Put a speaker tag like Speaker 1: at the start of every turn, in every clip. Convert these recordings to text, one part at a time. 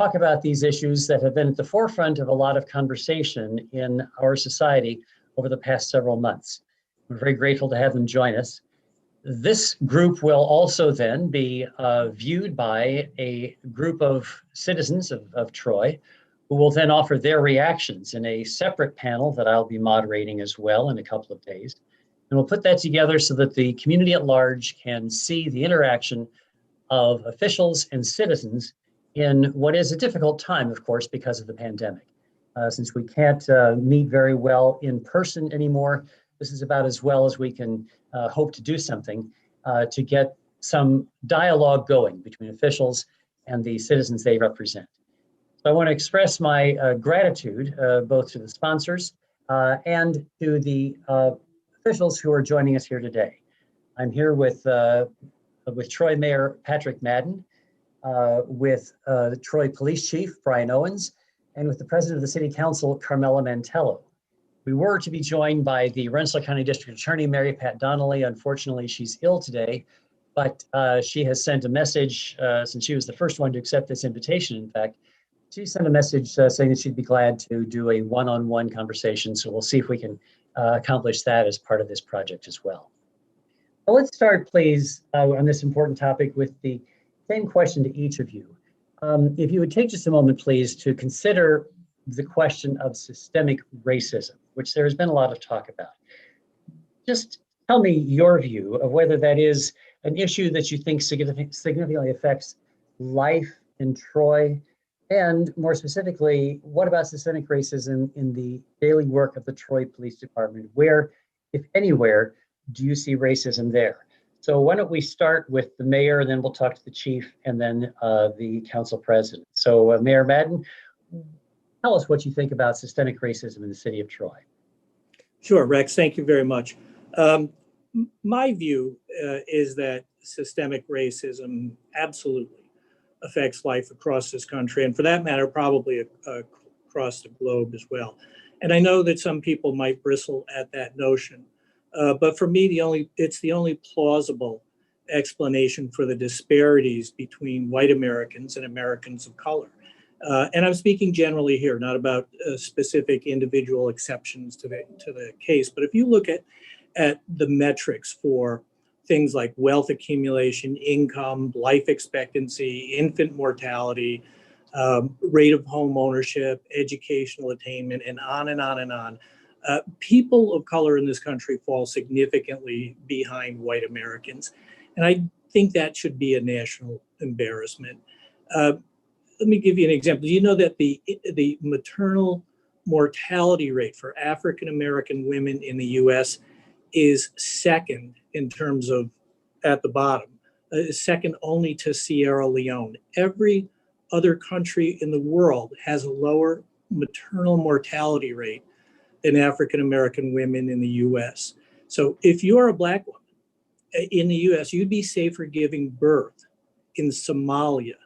Speaker 1: talk about these issues that have been at the forefront of a lot of conversation in our society over the past several months. We're very grateful to have them join us. This group will also then be viewed by a group of citizens of Troy, who will then offer their reactions in a separate panel that I'll be moderating as well in a couple of days. And we'll put that together so that the community at large can see the interaction of officials and citizens in what is a difficult time, of course, because of the pandemic. Since we can't meet very well in person anymore, this is about as well as we can hope to do something to get some dialogue going between officials and the citizens they represent. So I want to express my gratitude both to the sponsors and to the officials who are joining us here today. I'm here with Troy Mayor Patrick Madden, with the Troy Police Chief Brian Owens, and with the President of the City Council, Carmella Mantello. We were to be joined by the Rensselaer County District Attorney, Mary Pat Donnelly. Unfortunately, she's ill today, but she has sent a message, since she was the first one to accept this invitation, in fact. She sent a message saying that she'd be glad to do a one-on-one conversation, so we'll see if we can accomplish that as part of this project as well. Well, let's start, please, on this important topic with the same question to each of you. If you would take just a moment, please, to consider the question of systemic racism, which there has been a lot of talk about. Just tell me your view of whether that is an issue that you think significantly affects life in Troy, and more specifically, what about systemic racism in the daily work of the Troy Police Department? Where, if anywhere, do you see racism there? So why don't we start with the mayor, and then we'll talk to the chief, and then the council president. So Mayor Madden, tell us what you think about systemic racism in the city of Troy.
Speaker 2: Sure, Rex, thank you very much. My view is that systemic racism absolutely affects life across this country, and for that matter, probably across the globe as well. And I know that some people might bristle at that notion. But for me, it's the only plausible explanation for the disparities between white Americans and Americans of color. And I'm speaking generally here, not about specific individual exceptions to the case. But if you look at the metrics for things like wealth accumulation, income, life expectancy, infant mortality, rate of home ownership, educational attainment, and on and on and on. People of color in this country fall significantly behind white Americans. And I think that should be a national embarrassment. Let me give you an example. You know that the maternal mortality rate for African-American women in the US is second in terms of, at the bottom, second only to Sierra Leone. Every other country in the world has a lower maternal mortality rate than African-American women in the US. So if you're a Black woman in the US, you'd be safer giving birth in Somalia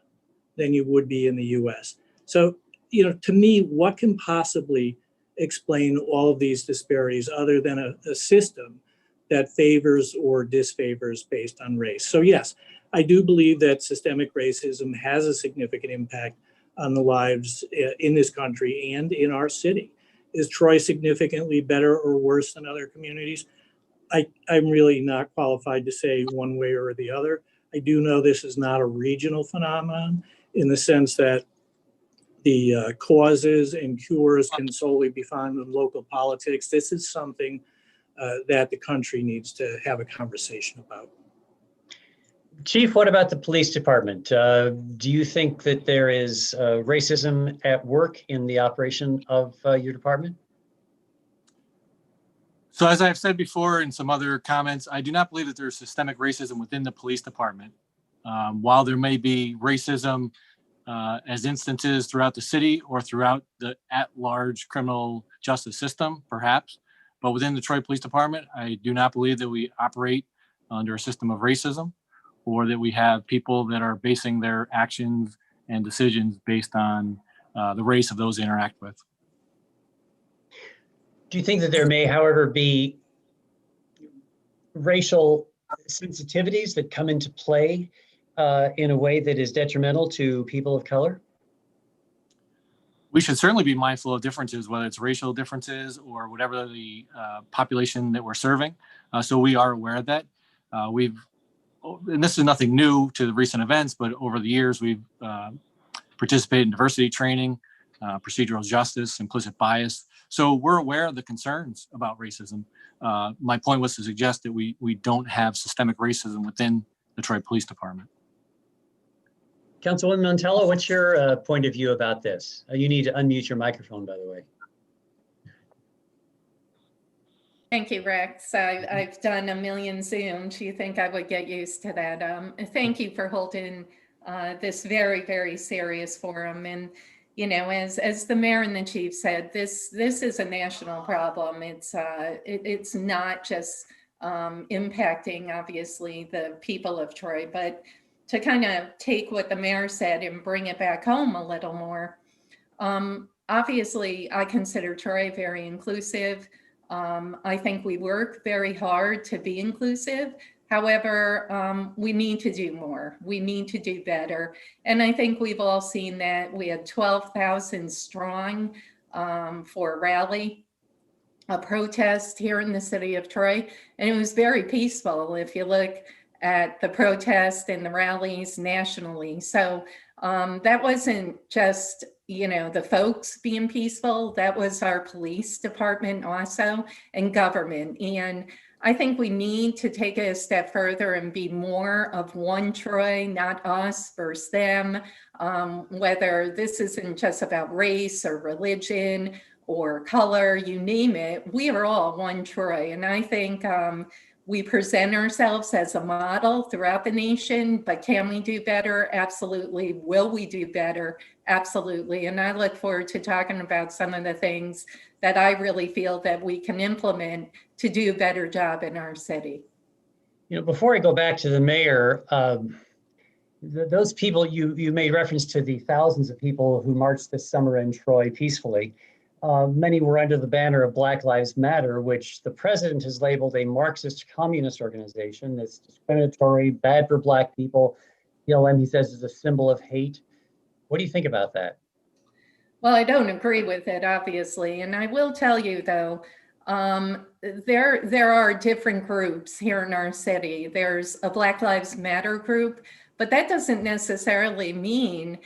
Speaker 2: than you would be in the US. So, to me, what can possibly explain all of these disparities other than a system that favors or disfavors based on race? So yes, I do believe that systemic racism has a significant impact on the lives in this country and in our city. Is Troy significantly better or worse than other communities? I'm really not qualified to say one way or the other. I do know this is not a regional phenomenon in the sense that the causes and cures can solely be found in local politics. This is something that the country needs to have a conversation about.
Speaker 1: Chief, what about the police department? Do you think that there is racism at work in the operation of your department?
Speaker 3: So as I've said before in some other comments, I do not believe that there's systemic racism within the police department. While there may be racism as instances throughout the city or throughout the at-large criminal justice system, perhaps, but within the Troy Police Department, I do not believe that we operate under a system of racism, or that we have people that are basing their actions and decisions based on the race of those they interact with.
Speaker 1: Do you think that there may, however, be racial sensitivities that come into play in a way that is detrimental to people of color?
Speaker 3: We should certainly be mindful of differences, whether it's racial differences or whatever the population that we're serving. So we are aware of that. And this is nothing new to the recent events, but over the years, we've participated in diversity training, procedural justice, implicit bias. So we're aware of the concerns about racism. My point was to suggest that we don't have systemic racism within the Troy Police Department.
Speaker 1: Councilwoman Mantello, what's your point of view about this? You need to unmute your microphone, by the way.
Speaker 4: Thank you, Rex. I've done a million Zooms. You think I would get used to that. Thank you for holding this very, very serious forum. And, you know, as the mayor and the chief said, this is a national problem. It's not just impacting, obviously, the people of Troy, but to kind of take what the mayor said and bring it back home a little more. Obviously, I consider Troy very inclusive. I think we work very hard to be inclusive. However, we need to do more. We need to do better. And I think we've all seen that. We had 12,000 strong for a rally, a protest here in the city of Troy. And it was very peaceful if you look at the protest and the rallies nationally. So that wasn't just, you know, the folks being peaceful. That was our police department also, and government. And I think we need to take it a step further and be more of one Troy, not us versus them. Whether this isn't just about race or religion or color, you name it, we are all one Troy. And I think we present ourselves as a model throughout the nation, but can we do better? Absolutely. Will we do better? Absolutely. And I look forward to talking about some of the things that I really feel that we can implement to do a better job in our city.
Speaker 1: You know, before I go back to the mayor, those people, you made reference to the thousands of people who marched this summer in Troy peacefully. Many were under the banner of Black Lives Matter, which the president has labeled a Marxist communist organization that's discriminatory, bad for Black people. BLM, he says, is a symbol of hate. What do you think about that?
Speaker 4: Well, I don't agree with it, obviously. And I will tell you, though, there are different groups here in our city. There's a Black Lives Matter group, but that doesn't necessarily mean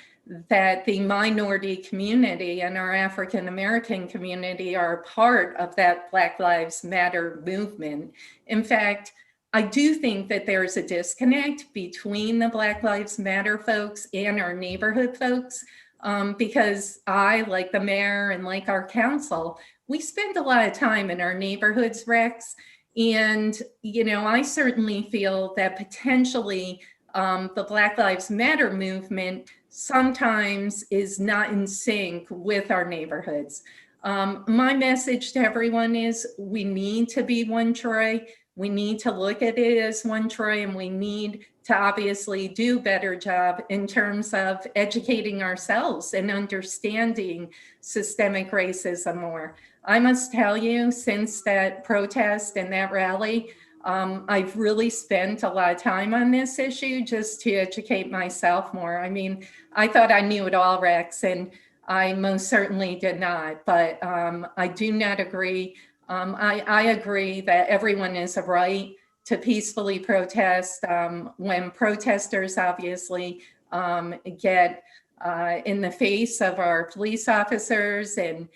Speaker 4: that the minority community and our African American community are part of that Black Lives Matter movement. In fact, I do think that there's a disconnect between the Black Lives Matter folks and our neighborhood folks, because I, like the mayor and like our council, we spend a lot of time in our neighborhoods, Rex. And, you know, I certainly feel that potentially the Black Lives Matter movement sometimes is not in sync with our neighborhoods. My message to everyone is we need to be one Troy. We need to look at it as one Troy, and we need to obviously do a better job in terms of educating ourselves and understanding systemic racism more. I must tell you, since that protest and that rally, I've really spent a lot of time on this issue just to educate myself more. I mean, I thought I knew it all, Rex, and I most certainly did not, but I do not agree. I agree that everyone has a right to peacefully protest. When protesters obviously get in the face of our police officers and,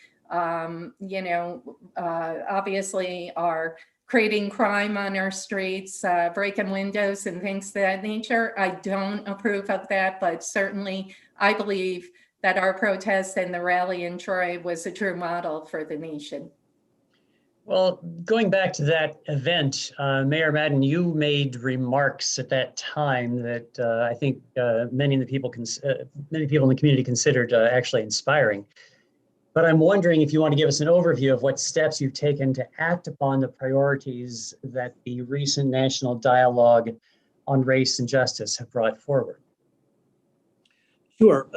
Speaker 4: you know, obviously are creating crime on our streets, breaking windows and things of that nature. I don't approve of that, but certainly I believe that our protest and the rally in Troy was a true model for the nation.
Speaker 1: Well, going back to that event, Mayor Madden, you made remarks at that time that I think many people in the community considered actually inspiring. But I'm wondering if you want to give us an overview of what steps you've taken to act upon the priorities that the recent national dialogue on race and justice have brought forward.
Speaker 2: Sure.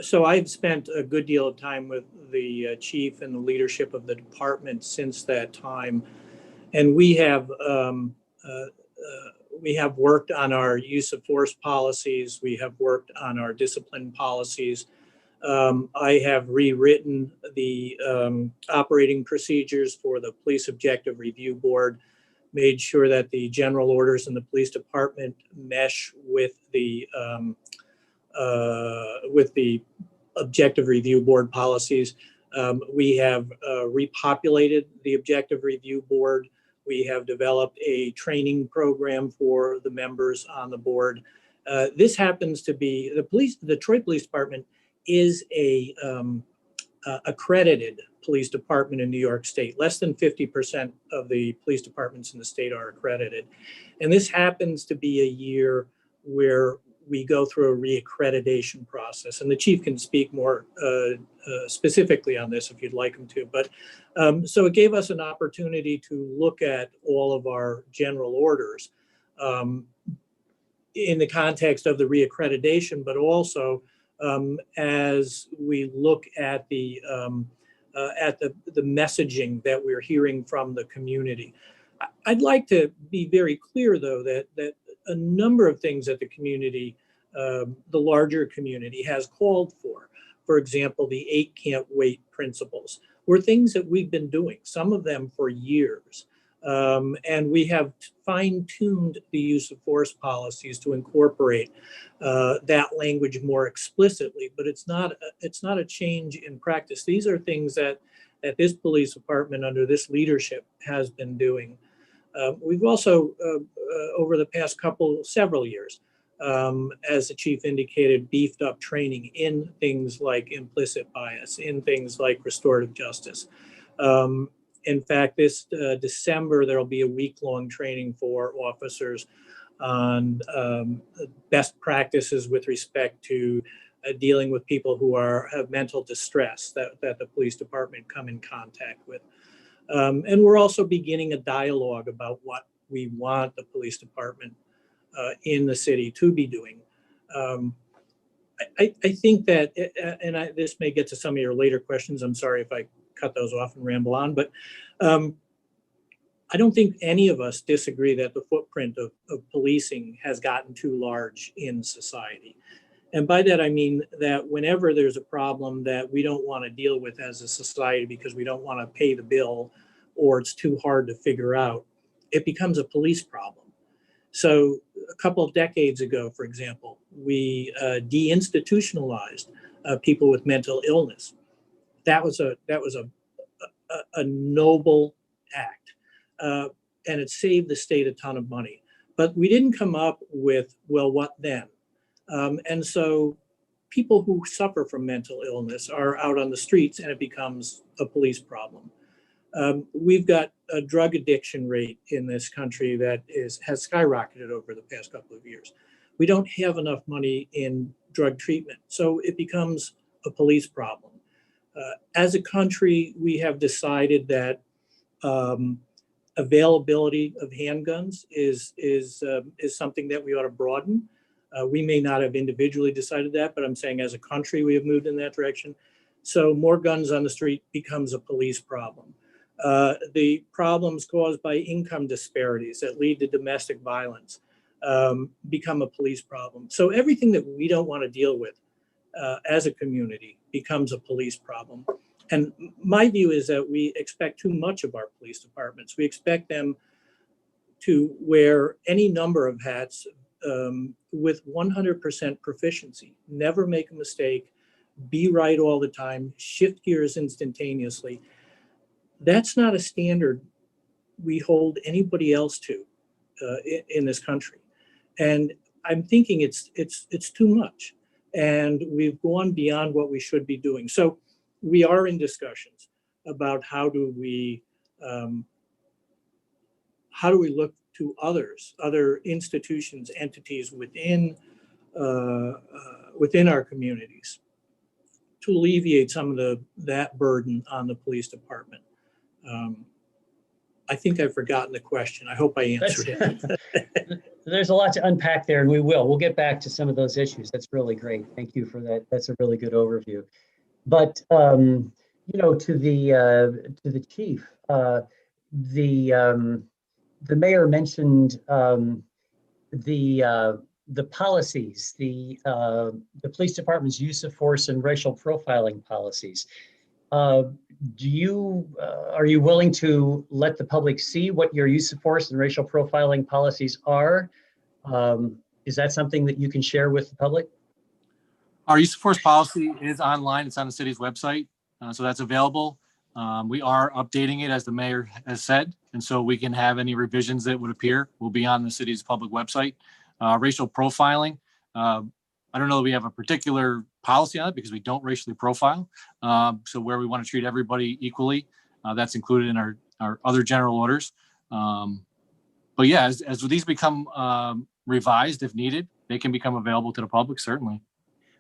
Speaker 2: So I've spent a good deal of time with the chief and the leadership of the department since that time. And we have worked on our use of force policies. We have worked on our discipline policies. I have rewritten the operating procedures for the Police Objective Review Board, made sure that the general orders in the police department mesh with the Objective Review Board policies. We have repopulated the Objective Review Board. We have developed a training program for the members on the board. This happens to be the Troy Police Department is a accredited police department in New York State. Less than 50% of the police departments in the state are accredited. And this happens to be a year where we go through a reaccreditation process. And the chief can speak more specifically on this if you'd like him to. But so it gave us an opportunity to look at all of our general orders in the context of the reaccreditation, but also as we look at the messaging that we're hearing from the community. I'd like to be very clear, though, that a number of things that the community, the larger community, has called for example, the 8 can't wait principles, were things that we've been doing, some of them for years. And we have fine-tuned the use of force policies to incorporate that language more explicitly, but it's not a change in practice. These are things that this police department under this leadership has been doing. We've also, over the past several years, as the chief indicated, beefed up training in things like implicit bias, in things like restorative justice. In fact, this December, there'll be a week-long training for officers on best practices with respect to dealing with people who have mental distress that the police department come in contact with. And we're also beginning a dialogue about what we want the police department in the city to be doing. I think that, and this may get to some of your later questions, I'm sorry if I cut those off and ramble on, but I don't think any of us disagree that the footprint of policing has gotten too large in society. And by that, I mean that whenever there's a problem that we don't want to deal with as a society because we don't want to pay the bill or it's too hard to figure out, it becomes a police problem. So a couple of decades ago, for example, we deinstitutionalized people with mental illness. That was a noble act, and it saved the state a ton of money. But we didn't come up with, well, what then? And so people who suffer from mental illness are out on the streets, and it becomes a police problem. We've got a drug addiction rate in this country that has skyrocketed over the past couple of years. We don't have enough money in drug treatment, so it becomes a police problem. As a country, we have decided that availability of handguns is something that we ought to broaden. We may not have individually decided that, but I'm saying as a country, we have moved in that direction. So more guns on the street becomes a police problem. The problems caused by income disparities that lead to domestic violence become a police problem. So everything that we don't want to deal with as a community becomes a police problem. And my view is that we expect too much of our police departments. We expect them to wear any number of hats with 100% proficiency, never make a mistake, be right all the time, shift gears instantaneously. That's not a standard we hold anybody else to in this country. And I'm thinking it's too much. And we've gone beyond what we should be doing. So we are in discussions about how do we look to other institutions, entities within our communities to alleviate some of that burden on the police department. I think I've forgotten the question. I hope I answered it.
Speaker 1: There's a lot to unpack there, and we'll get back to some of those issues. That's really great. Thank you for that. That's a really good overview. But to the chief, the mayor mentioned the the policies, the police department's use of force and racial profiling policies. Are you willing to let the public see what your use of force and racial profiling policies are? Is that something that you can share with the public?
Speaker 3: Our use of force policy is online. It's on the city's website, so that's available. We are updating it, as the mayor has said, and so we can have any revisions that would appear will be on the city's public website. Racial profiling, I don't know that we have a particular policy on it because we don't racially profile. So where we want to treat everybody equally, that's included in our other general orders. But yeah, as these become revised, if needed, they can become available to the public, certainly.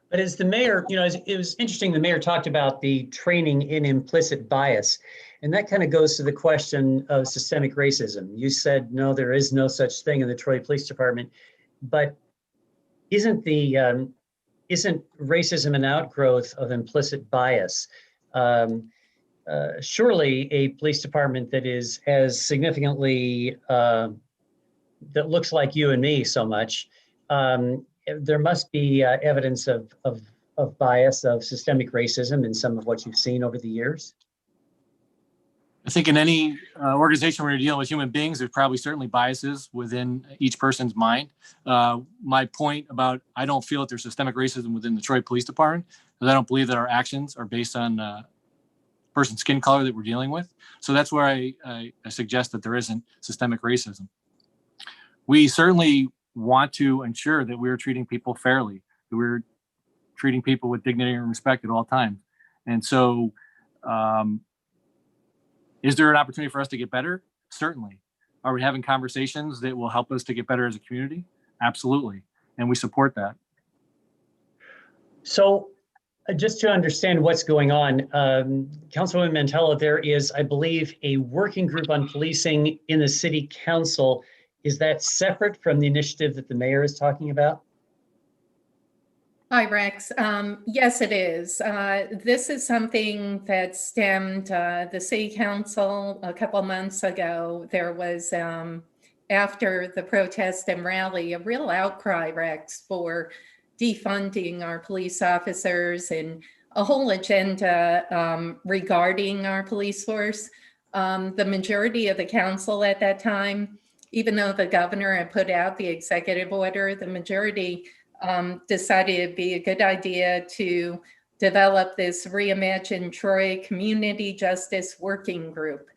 Speaker 1: But as the mayor, it was interesting, the mayor talked about the training in implicit bias, and that kind of goes to the question of systemic racism. You said, no, there is no such thing in the Troy Police Department, but isn't racism an outgrowth of implicit bias? Surely a police department that is as significantly, that looks like you and me so much, there must be evidence of bias, of systemic racism in some of what you've seen over the years.
Speaker 3: I think in any organization where you're dealing with human beings, there's probably certainly biases within each person's mind. My point about I don't feel that there's systemic racism within the Troy Police Department, because I don't believe that our actions are based on person's skin color that we're dealing with. So that's where I suggest that there isn't systemic racism. We certainly want to ensure that we're treating people fairly, that we're treating people with dignity and respect at all times. And so, is there an opportunity for us to get better? Certainly. Are we having conversations that will help us to get better as a community? Absolutely. And we support that.
Speaker 1: So just to understand what's going on, Councilwoman Mantello, there is, I believe, a working group on policing in the city council. Is that separate from the initiative that the mayor is talking about?
Speaker 4: Hi, Rex. Yes, it is. This is something that stemmed the city council a couple months ago. There was, after the protest and rally, a real outcry, Rex, for defunding our police officers and a whole agenda regarding our police force. The majority of the council at that time, even though the governor had put out the executive order, the majority decided it'd be a good idea to develop this Reimagine Troy Community Justice Working Group.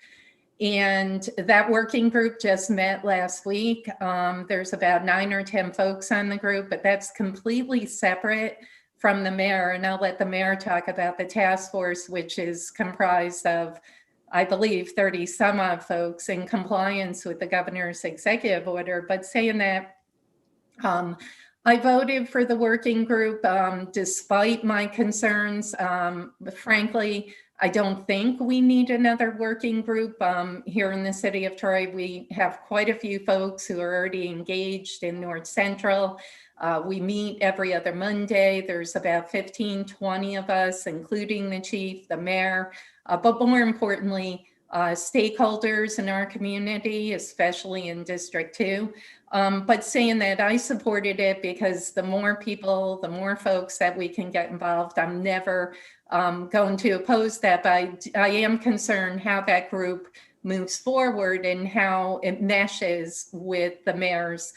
Speaker 4: And that working group just met last week. There's about 9 or 10 folks on the group, but that's completely separate from the mayor. And I'll let the mayor talk about the task force, which is comprised of, I believe, 30 some odd folks in compliance with the governor's executive order. But saying that, I voted for the working group despite my concerns. But frankly, I don't think we need another working group here in the city of Troy. We have quite a few folks who are already engaged in North Central. We meet every other Monday. There's about 15, 20 of us, including the chief, the mayor, but more importantly, stakeholders in our community, especially in District 2. But saying that, I supported it because the more people, the more folks that we can get involved. I'm never going to oppose that, but I am concerned how that group moves forward and how it meshes with the mayor's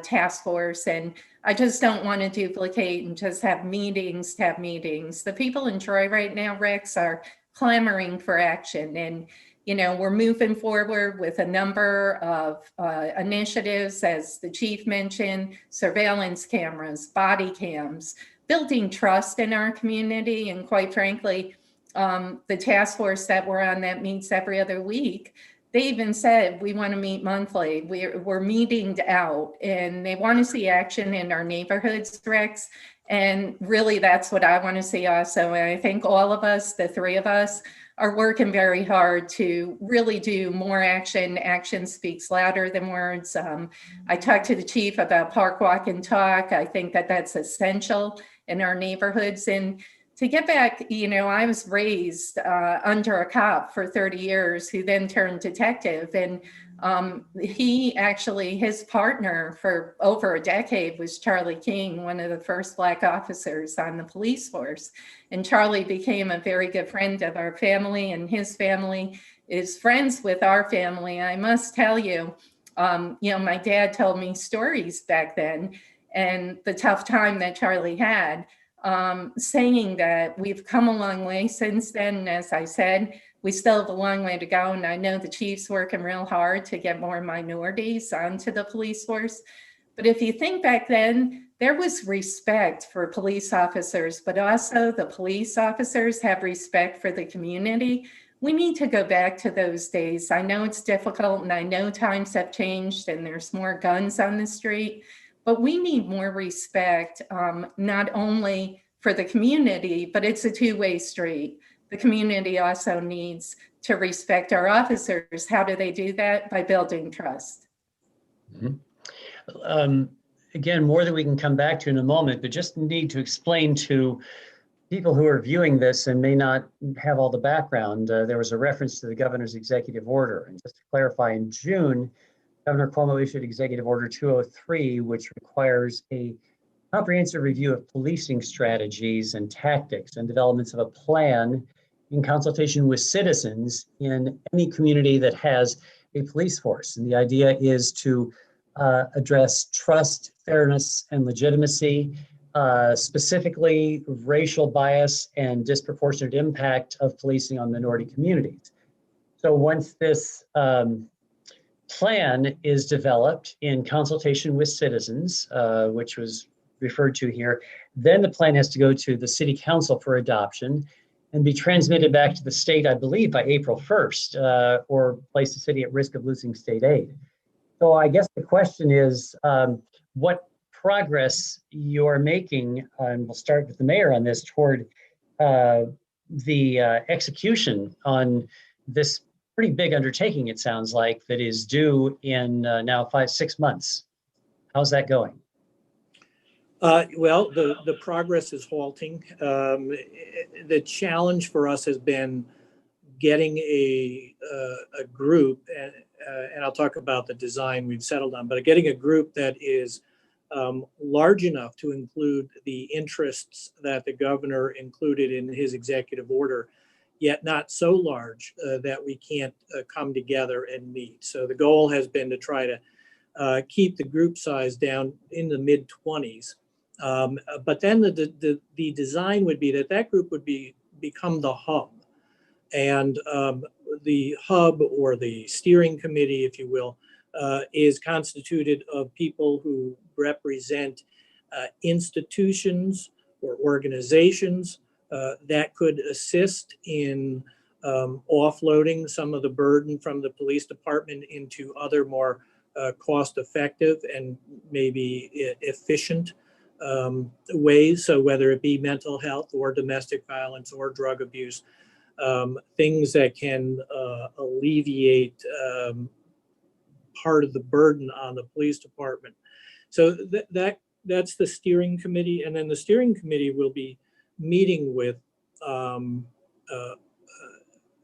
Speaker 4: task force. And I just don't want to duplicate and just have meetings to have meetings. The people in Troy right now, Rex, are clamoring for action. And we're moving forward with a number of initiatives, as the chief mentioned, surveillance cameras, body cams, building trust in our community. And quite frankly, the task force that we're on that meets every other week, they even said, we want to meet monthly. We're meeting out, and they want to see action in our neighborhoods, Rex. And really, that's what I want to see also. And I think all of us, the three of us, are working very hard to really do more action. Action speaks louder than words. I talked to the chief about Park, Walk, and Talk. I think that that's essential in our neighborhoods. And to get back, I was raised under a cop for 30 years who then turned detective. And His partner for over a decade was Charlie King, one of the first Black officers on the police force. And Charlie became a very good friend of our family, and his family is friends with our family. I must tell you, my dad told me stories back then and the tough time that Charlie had, saying that we've come a long way since then. And as I said, we still have a long way to go. And I know the chief's working real hard to get more minorities onto the police force. But if you think back then, there was respect for police officers, but also the police officers have respect for the community. We need to go back to those days. I know it's difficult, and I know times have changed and there's more guns on the street, but we need more respect, not only for the community, but it's a two-way street. The community also needs to respect our officers. How do they do that? By building trust.
Speaker 1: Mm-hmm. Again, more that we can come back to in a moment, but just need to explain to people who are viewing this and may not have all the background. There was a reference to the governor's executive order. And just to clarify, in June, Governor Cuomo issued Executive Order 203, which requires a comprehensive review of policing strategies and tactics and developments of a plan in consultation with citizens in any community that has a police force. And the idea is to address trust, fairness, and legitimacy, specifically racial bias and disproportionate impact of policing on minority communities. So once this plan is developed in consultation with citizens, which was referred to here, then the plan has to go to the city council for adoption and be transmitted back to the state, I believe, by April 1st, or place the city at risk of losing state aid. So I guess the question is, what progress you're making, and we'll start with the mayor on this, toward the execution on this pretty big undertaking, it sounds like, that is due in now 5-6 months. How's that going?
Speaker 2: Well, the progress is halting. The challenge for us has been getting a group, and I'll talk about the design we've settled on, but getting a group that is large enough to include the interests that the governor included in his executive order, yet not so large that we can't come together and meet. So the goal has been to try to keep the group size down in the mid-20s. But then the design would be that group would become the hub. And the hub, or the steering committee, if you will, is constituted of people who represent institutions or organizations that could assist in offloading some of the burden from the police department into other more cost-effective and maybe efficient ways. So whether it be mental health or domestic violence or drug abuse, things that can alleviate part of the burden on the police department. So that's the steering committee, and then the steering committee will be meeting with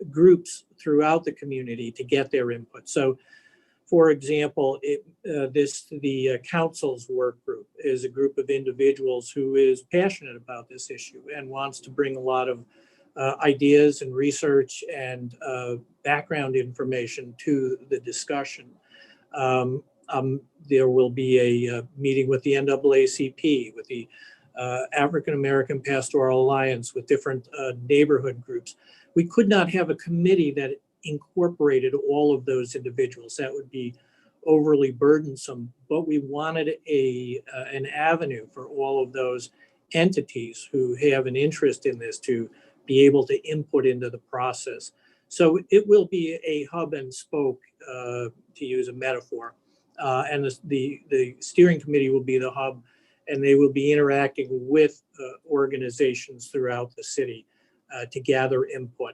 Speaker 2: groups throughout the community to get their input. So, for example, the council's work group is a group of individuals who is passionate about this issue and wants to bring a lot of ideas and research and background information to the discussion. There will be a meeting with the NAACP, with the African American Pastoral Alliance, with different neighborhood groups. We could not have a committee that incorporated all of those individuals. That would be overly burdensome, but we wanted an avenue for all of those entities who have an interest in this to be able to input into the process. So it will be a hub and spoke, to use a metaphor, and the steering committee will be the hub, and they will be interacting with organizations throughout the city to gather input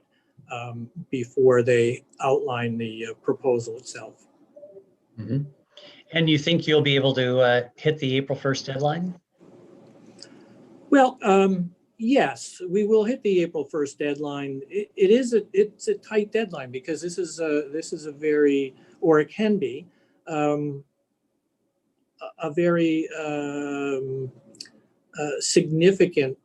Speaker 2: before they outline the proposal itself.
Speaker 1: Mm-hmm. And you think you'll be able to hit the April 1st deadline?
Speaker 2: Well, yes, we will hit the April 1st deadline. It's a tight deadline because this is a very or it can be a very significant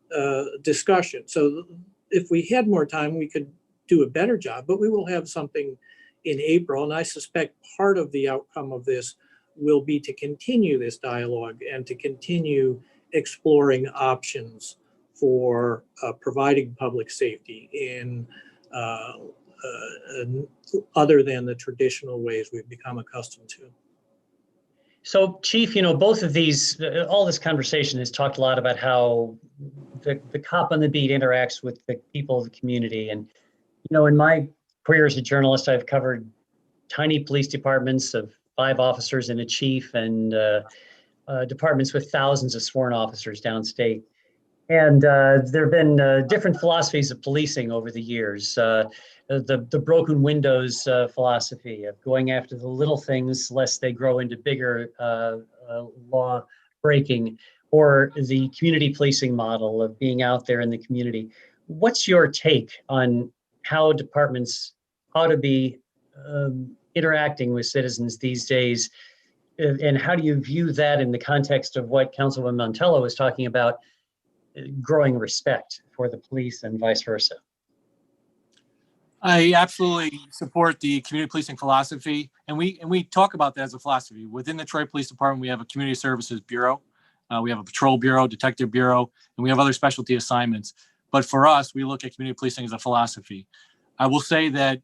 Speaker 2: discussion. So if we had more time, we could do a better job, but we will have something in April. And I suspect part of the outcome of this will be to continue this dialogue and to continue exploring options for providing public safety in other than the traditional ways we've become accustomed to.
Speaker 1: So, Chief, both of these, all this conversation has talked a lot about how the cop on the beat interacts with the people of the community. And, in my career as a journalist, I've covered tiny police departments of 5 officers and a chief, and departments with thousands of sworn officers downstate. And there have been different philosophies of policing over the years. The broken windows philosophy of going after the little things lest they grow into bigger law breaking, or the community policing model of being out there in the community. What's your take on how departments ought to be interacting with citizens these days? And how do you view that in the context of what Councilwoman Mantello was talking about, growing respect for the police and vice versa?
Speaker 3: I absolutely support the community policing philosophy, and we talk about that as a philosophy. Within the Troy Police Department, we have a community services bureau, we have a patrol bureau, detective bureau, and we have other specialty assignments. But for us, we look at community policing as a philosophy. I will say that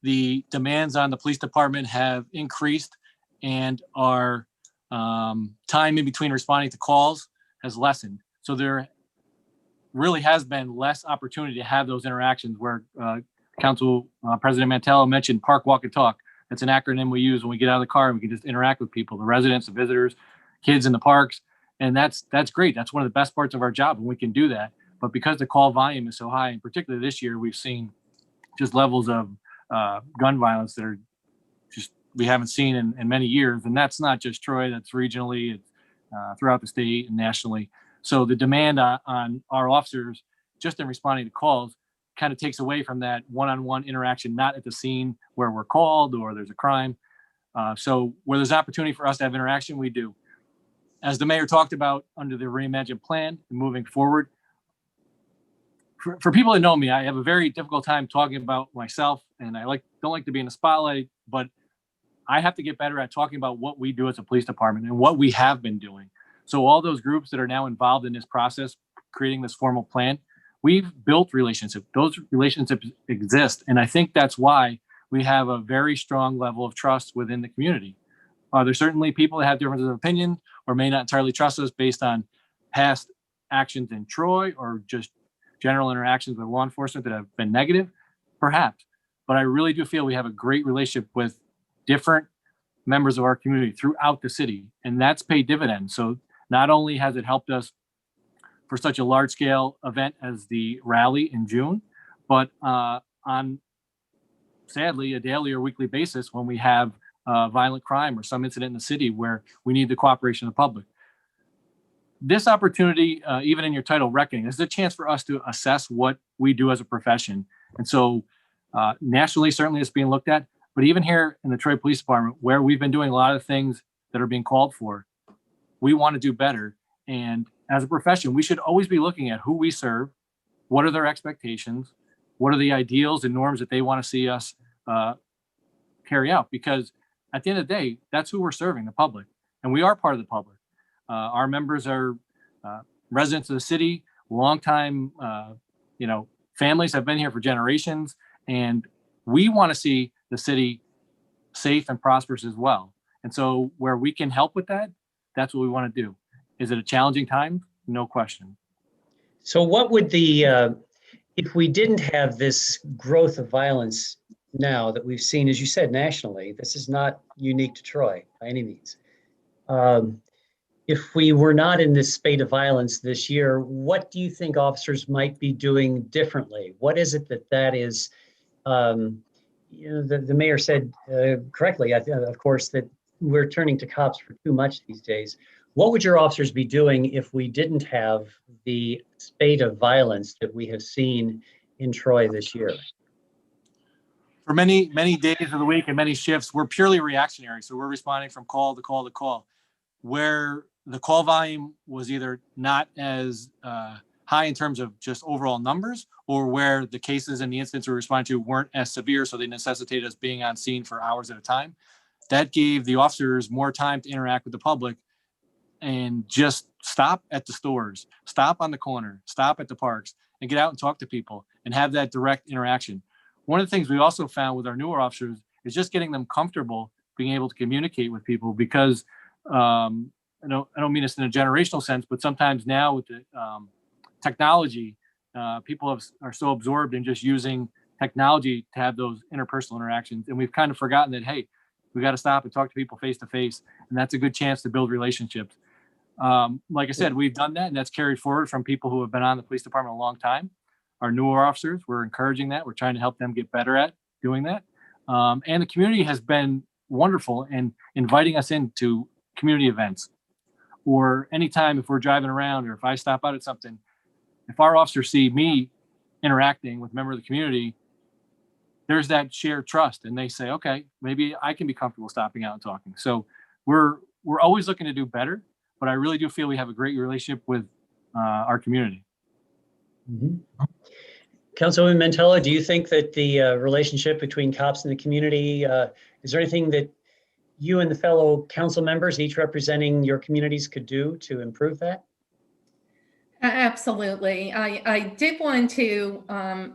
Speaker 3: the demands on the police department have increased, and our time in between responding to calls has lessened. So there really has been less opportunity to have those interactions where Council President Mantello mentioned park, walk, and talk. That's an acronym we use when we get out of the car and we can just interact with people, the residents, the visitors, kids in the parks. And that's great. That's one of the best parts of our job, and we can do that. But because the call volume is so high, and particularly this year, we've seen just levels of gun violence that are just we haven't seen in many years. And that's not just Troy, that's regionally, it's throughout the state and nationally. So the demand on our officers, just in responding to calls, kind of takes away from that one-on-one interaction, not at the scene where we're called or there's a crime. So where there's opportunity for us to have interaction, we do. As the mayor talked about under the reimagined plan and moving forward, for people that know me, I have a very difficult time talking about myself, and I don't like to be in the spotlight, but I have to get better at talking about what we do as a police department and what we have been doing. So all those groups that are now involved in this process, creating this formal plan, we've built relationships. Those relationships exist. And I think that's why we have a very strong level of trust within the community. There's certainly people that have differences of opinion or may not entirely trust us based on past actions in Troy or just general interactions with law enforcement that have been negative, perhaps. But I really do feel we have a great relationship with different members of our community throughout the city, and that's paid dividends. So not only has it helped us for such a large scale event as the rally in June, but on sadly a daily or weekly basis when we have violent crime or some incident in the city where we need the cooperation of the public. This opportunity, even in your title, Reckoning, is a chance for us to assess what we do as a profession. And so nationally, certainly it's being looked at, but even here in the Troy Police Department, where we've been doing a lot of things that are being called for, we want to do better. And as a profession, we should always be looking at who we serve, what are their expectations, what are the ideals and norms that they want to see us carry out. Because at the end of the day, that's who we're serving, the public. And we are part of the public. Our members are residents of the city, longtime, families have been here for generations. And we want to see the city safe and prosperous as well. And so where we can help with that, that's what we want to do. Is it a challenging time? No question.
Speaker 1: So what would if we didn't have this growth of violence now that we've seen, as you said, nationally, this is not unique to Troy by any means. If we were not in this spate of violence this year, what do you think officers might be doing differently? What is it that is, the mayor said correctly, of course, that we're turning to cops for too much these days. What would your officers be doing if we didn't have the spate of violence that we have seen in Troy this year?
Speaker 3: for many, many days of the week and many shifts, we're purely reactionary. So we're responding from call to call to call, where the call volume was either not as high in terms of just overall numbers, or where the cases and the incidents we responded to weren't as severe, so they necessitated us being on scene for hours at a time. That gave the officers more time to interact with the public and just stop at the stores, stop on the corner, stop at the parks, and get out and talk to people and have that direct interaction. One of the things we also found with our newer officers is just getting them comfortable being able to communicate with people, because I don't mean this in a generational sense, but sometimes now with the technology, people are so absorbed in just using technology to have those interpersonal interactions. And we've kind of forgotten that, hey, we got to stop and talk to people face to face. And that's a good chance to build relationships. Like I said, we've done that, and that's carried forward from people who have been on the police department a long time. Our newer officers, we're encouraging that. We're trying to help them get better at doing that. And the community has been wonderful in inviting us into community events, or anytime if we're driving around or if I stop out at something, if our officers see me interacting with a member of the community, there's that shared trust, and they say, okay, maybe I can be comfortable stopping out and talking. So we're always looking to do better, but I really do feel we have a great relationship with our community.
Speaker 1: Mm-hmm. Councilwoman Mantello, do you think that the relationship between cops and the community, is there anything that you and the fellow council members, each representing your communities, could do to improve that?
Speaker 4: Absolutely. I did want to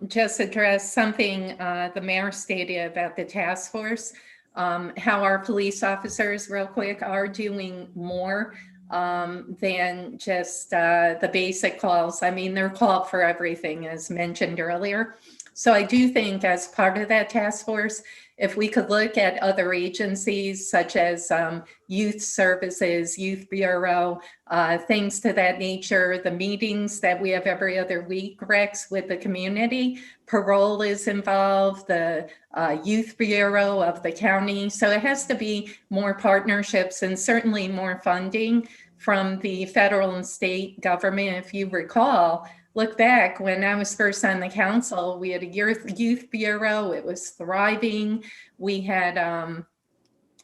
Speaker 4: just address something the mayor stated about the task force, how our police officers, real quick, are doing more than just the basic calls. I mean, they're called for everything, as mentioned earlier. So I do think as part of that task force, if we could look at other agencies such as youth services, youth bureau, things to that nature, the meetings that we have every other week, Rex, with the community, parole is involved, the youth bureau of the county. So it has to be more partnerships and certainly more funding from the federal and state government. If you recall, look back when I was first on the council, we had a youth bureau. It was thriving. We had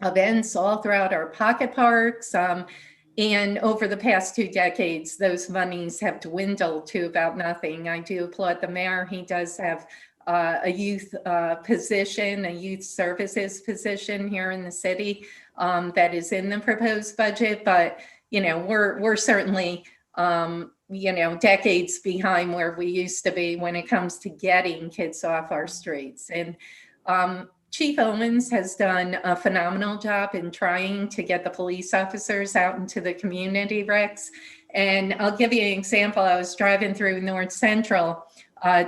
Speaker 4: events all throughout our pocket parks. And over the past 2 decades, those monies have dwindled to about nothing. I do applaud the mayor. He does have a youth position, a youth services position here in the city that is in the proposed budget. But, you know, we're certainly, you know, decades behind where we used to be when it comes to getting kids off our streets. And Chief Owens has done a phenomenal job in trying to get the police officers out into the community, Rex. And I'll give you an example. I was driving through North Central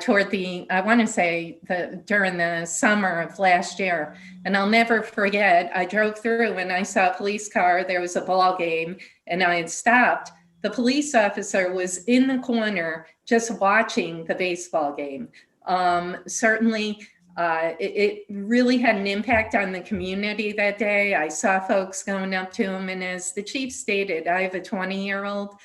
Speaker 4: toward the, I want to say during the summer of last year. And I'll never forget, I drove through and I saw a police car. There was a ball game and I had stopped. The police officer was in the corner just watching the baseball game. Certainly, it really had an impact on the community that day. I saw folks going up to him, and as the chief stated, I have a 20-year-old.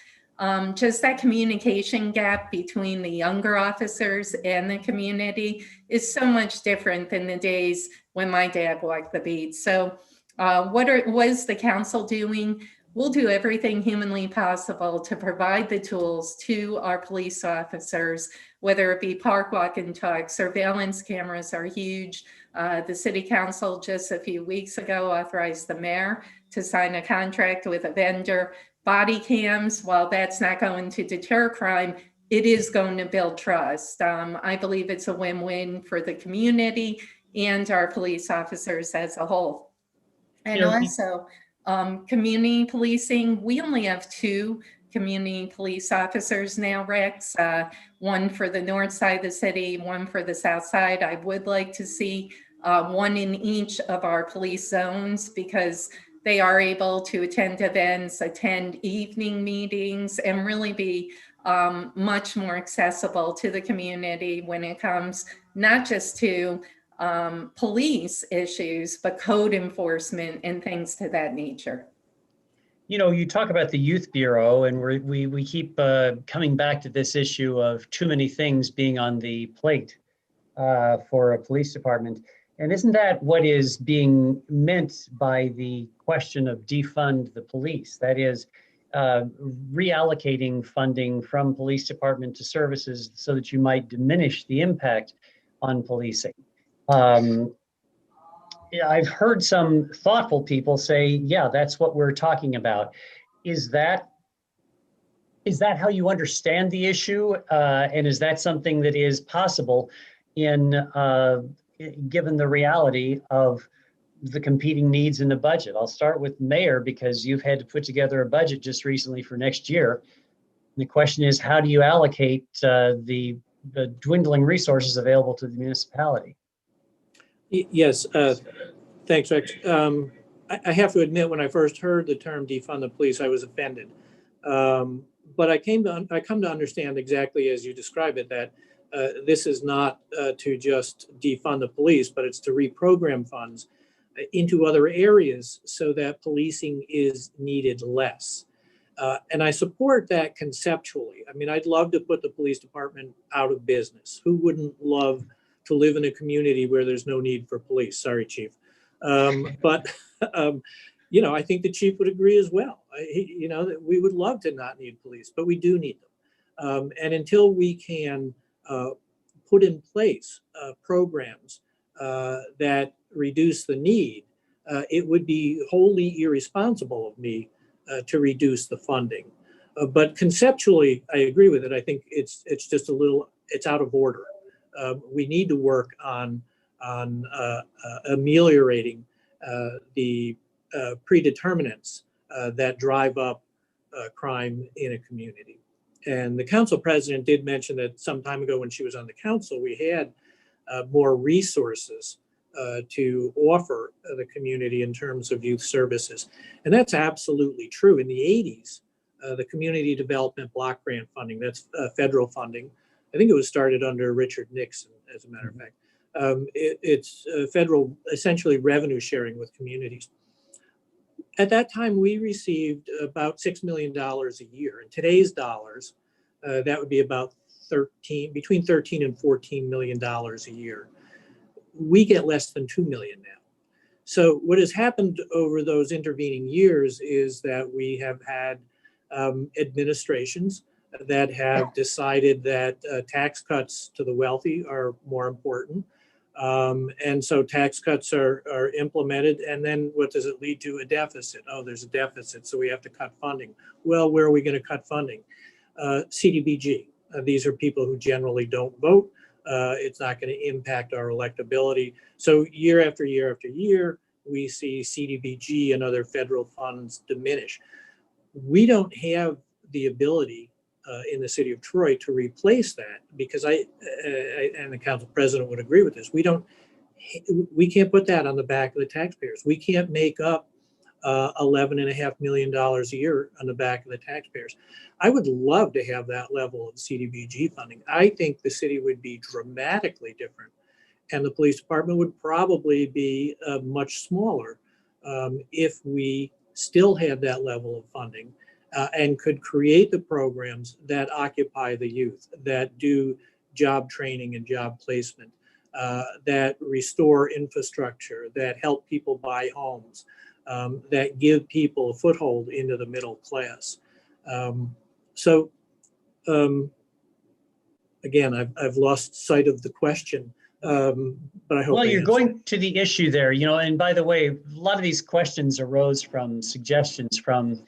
Speaker 4: Just that communication gap between the younger officers and the community is so much different than the days when my dad walked the beat. So what is the council doing? We'll do everything humanly possible to provide the tools to our police officers, whether it be park walk and talk. Surveillance cameras are huge. The city council just a few weeks ago authorized the mayor to sign a contract with a vendor. Body cams, while that's not going to deter crime, it is going to build trust. I believe it's a win-win for the community and our police officers as a whole. And also, community policing, we only have 2 community police officers now, Rex, one for the north side of the city, one for the south side. I would like to see one in each of our police zones, because they are able to attend events, attend evening meetings, and really be much more accessible to the community when it comes not just to police issues, but code enforcement and things to that nature.
Speaker 1: You know, you talk about the Youth Bureau, and we keep coming back to this issue of too many things being on the plate for a police department. And isn't that what is being meant by the question of defund the police? That is, reallocating funding from police department to services so that you might diminish the impact on policing. Yeah, I've heard some thoughtful people say, yeah, that's what we're talking about. Is that how you understand the issue? And is that something that is possible in given the reality of the competing needs in the budget? I'll start with Mayor, because you've had to put together a budget just recently for next year. And the question is, how do you allocate the dwindling resources available to the municipality?
Speaker 2: Yes, thanks, Rex. I have to admit, when I first heard the term defund the police, I was offended. But I come to understand exactly as you describe it, that this is not to just defund the police, but it's to reprogram funds into other areas so that policing is needed less. And I support that conceptually. I mean, I'd love to put the police department out of business. Who wouldn't love to live in a community where there's no need for police? Sorry, Chief. But you know, I think the chief would agree as well. You know, that we would love to not need police, but we do need them. And until we can put in place programs that reduce the need, it would be wholly irresponsible of me to reduce the funding. But conceptually, I agree with it. I think it's just a little, it's out of order. We need to work on ameliorating the predeterminants that drive up crime in a community. And the council president did mention that some time ago when she was on the council, we had more resources to offer the community in terms of youth services. And that's absolutely true. In the 80s, the Community Development Block Grant funding, that's federal funding. I think it was started under Richard Nixon, as a matter of fact. It's federal, essentially revenue sharing with communities. At that time, we received about $6 million a year. In today's dollars, that would be about between 13 and $14 million a year. We get less than 2 million now. So what has happened over those intervening years is that we have had administrations that have decided that tax cuts to the wealthy are more important. And so tax cuts are implemented, and then what does it lead to? A deficit. Oh, there's a deficit, so we have to cut funding. Well, where are we going to cut funding? CDBG. These are people who generally don't vote. It's not going to impact our electability. So year after year after year, we see CDBG and other federal funds diminish. We don't have the ability in the city of Troy to replace that, because I and the council president would agree with this. We can't put that on the back of the taxpayers. We can't make up $11.5 million a year on the back of the taxpayers. I would love to have that level of CDBG funding. I think the city would be dramatically different, and the police department would probably be much smaller if we still had that level of funding. And could create the programs that occupy the youth, that do job training and job placement, that restore infrastructure, that help people buy homes, that give people a foothold into the middle class. Again, I've lost sight of the question, but I hope.
Speaker 1: Well, you're going to the issue there, you know, and by the way, a lot of these questions arose from suggestions from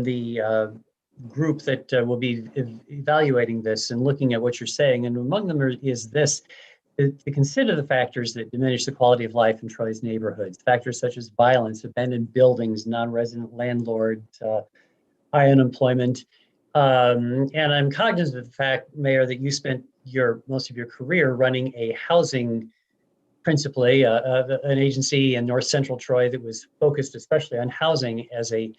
Speaker 1: the group that will be evaluating this and looking at what you're saying. And among them is this, to consider the factors that diminish the quality of life in Troy's neighborhoods, factors such as violence, abandoned buildings, non-resident landlords, high unemployment. And I'm cognizant of the fact, Mayor, that you spent most of your career running a housing, principally an agency in North Central Troy that was focused especially on housing as a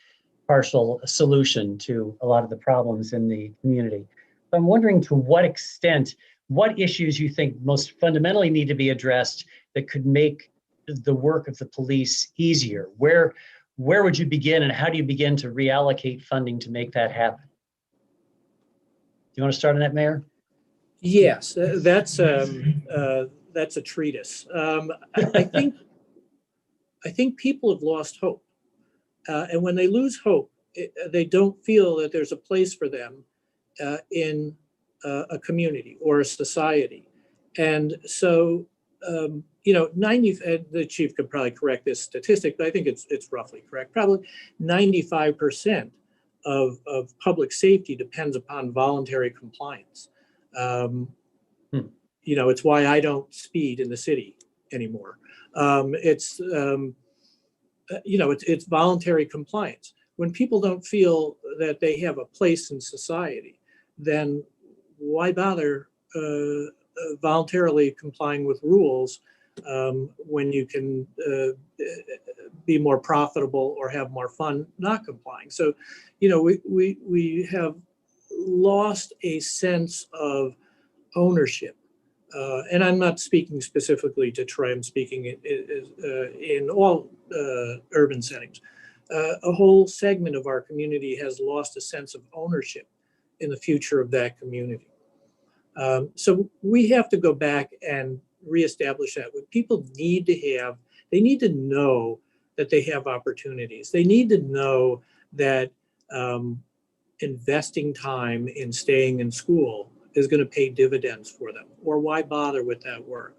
Speaker 1: partial solution to a lot of the problems in the community. I'm wondering to what extent, what issues you think most fundamentally need to be addressed that could make the work of the police easier? Where would you begin, and how do you begin to reallocate funding to make that happen? Do you want to start on that, Mayor?
Speaker 2: Yes, that's a treatise. I think people have lost hope, and when they lose hope, they don't feel that there's a place for them in a community or a society, and so 90. The chief could probably correct this statistic, but I think it's roughly correct. Probably 95% of public safety depends upon voluntary compliance. It's why I don't speed in the city anymore. It's voluntary compliance. When people don't feel that they have a place in society, then why bother voluntarily complying with rules when you can be more profitable or have more fun not complying? So, we have lost a sense of ownership. And I'm not speaking specifically to Troy, I'm speaking in all urban settings. A whole segment of our community has lost a sense of ownership in the future of that community. So we have to go back and reestablish that. What people need to have, they need to know that they have opportunities. They need to know that investing time in staying in school is going to pay dividends for them, or why bother with that work?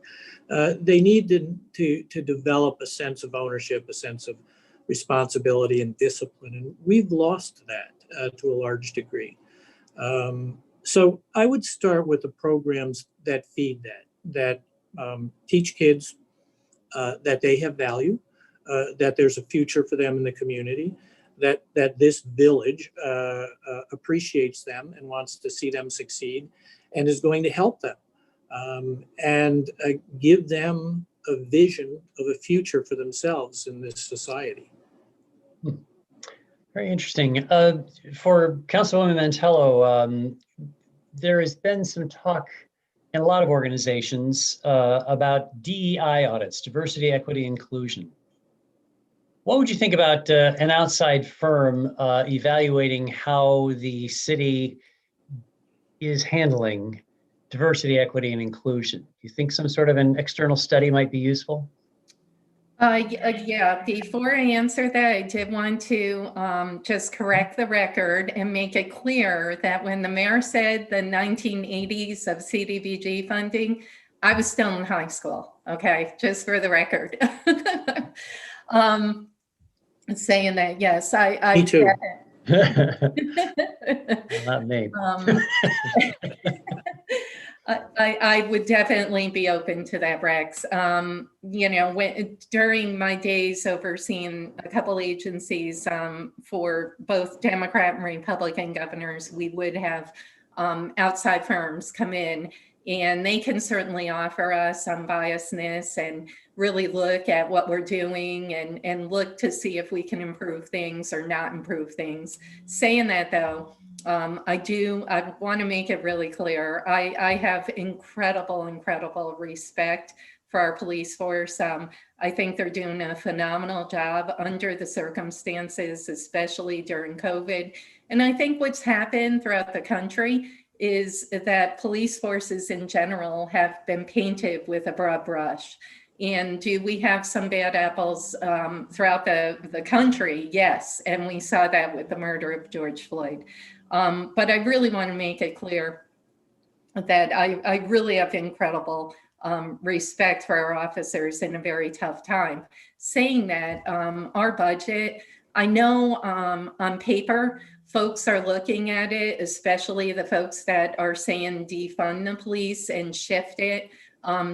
Speaker 2: They need to develop a sense of ownership, a sense of responsibility and discipline, and we've lost that to a large degree. So I would start with the programs that feed that teach kids that they have value, that there's a future for them in the community, that this village appreciates them and wants to see them succeed and is going to help them, and give them a vision of a future for themselves in this society.
Speaker 1: Very interesting. For Councilwoman Mantello, there has been some talk in a lot of organizations about DEI audits, diversity, equity, inclusion. What would you think about an outside firm evaluating how the city is handling diversity, equity, and inclusion? Do you think some sort of an external study might be useful?
Speaker 4: Yeah, before I answer that, I did want to just correct the record and make it clear that when the mayor said the 1980s of CDBG funding, I was still in high school, okay, just for the record. Saying that, yes, I
Speaker 2: Me too.
Speaker 1: Not me.
Speaker 4: I would definitely be open to that, Rex. During my days overseeing a couple agencies for both Democrat and Republican governors, we would have outside firms come in, and they can certainly offer us unbiasedness and really look at what we're doing and look to see if we can improve things or not improve things. Saying that, though, I want to make it really clear. I have incredible respect for our police force. I think they're doing a phenomenal job under the circumstances, especially during COVID. And I think what's happened throughout the country is that police forces in general have been painted with a broad brush. And do we have some bad apples throughout the country? Yes. And we saw that with the murder of George Floyd. But I really want to make it clear that I really have incredible respect for our officers in a very tough time. Saying that, our budget, I know on paper, folks are looking at it, especially the folks that are saying defund the police and shift it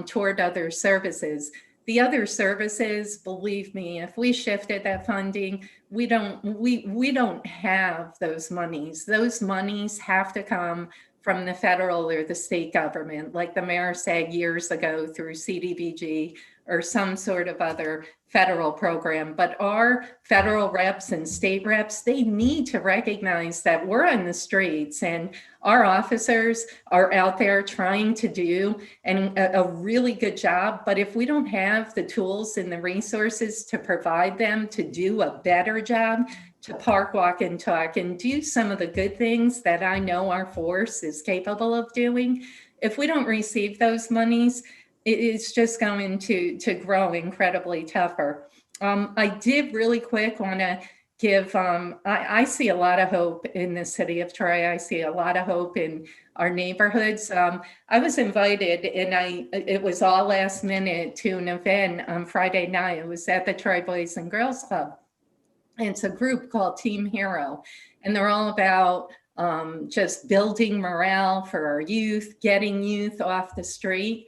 Speaker 4: toward other services. The other services, believe me, if we shifted that funding, we don't have those monies. Those monies have to come from the federal or the state government, like the mayor said years ago, through CDBG or some sort of other federal program. But our federal reps and state reps, they need to recognize that we're on the streets and our officers are out there trying to do a really good job. But if we don't have the tools and the resources to provide them to do a better job, to park, walk, and talk, and do some of the good things that I know our force is capable of doing, if we don't receive those monies, it's just going to grow incredibly tougher. I did really quick want to give, I see a lot of hope in the city of Troy. I see a lot of hope in our neighborhoods. I was invited, and it was all last minute, to an event on Friday night. It was at the Troy Boys and Girls Club. And it's a group called Team Hero, and they're all about just building morale for our youth, getting youth off the street.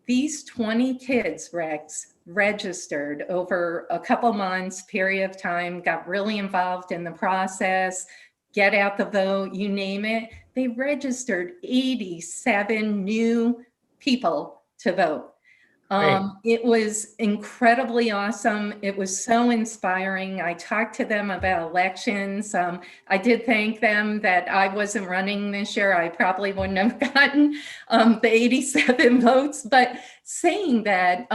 Speaker 4: These 20 kids, Rex, registered over a couple months period of time, got really involved in the process, get out the vote, you name it. They registered 87 new people to vote. It was incredibly awesome. It was so inspiring. I talked to them about elections. I did thank them that I wasn't running this year. I probably wouldn't have gotten the 87 votes, but saying that,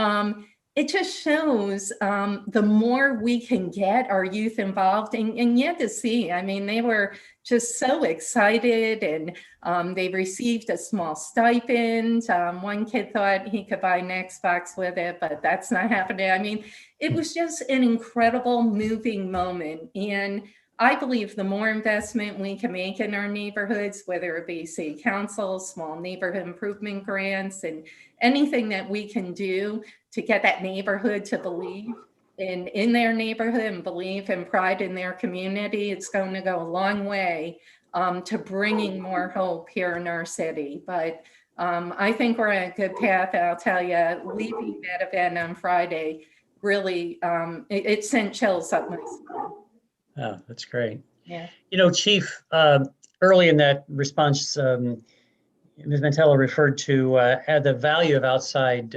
Speaker 4: it just shows the more we can get our youth involved, and yet to see, I mean, they were just so excited, and they received a small stipend. One kid thought he could buy an Xbox with it, but that's not happening. I mean, it was just an incredible, moving moment. And I believe the more investment we can make in our neighborhoods, whether it be city council, small neighborhood improvement grants, and anything that we can do to get that neighborhood to believe in their neighborhood and believe in pride in their community, it's going to go a long way to bringing more hope here in our city. But I think we're on a good path. I'll tell you, leaving that event on Friday, really, it sent chills up my spine.
Speaker 1: Oh, that's great.
Speaker 4: Yeah.
Speaker 1: You know, Chief, early in that response, Ms. Mantello referred to the value of outside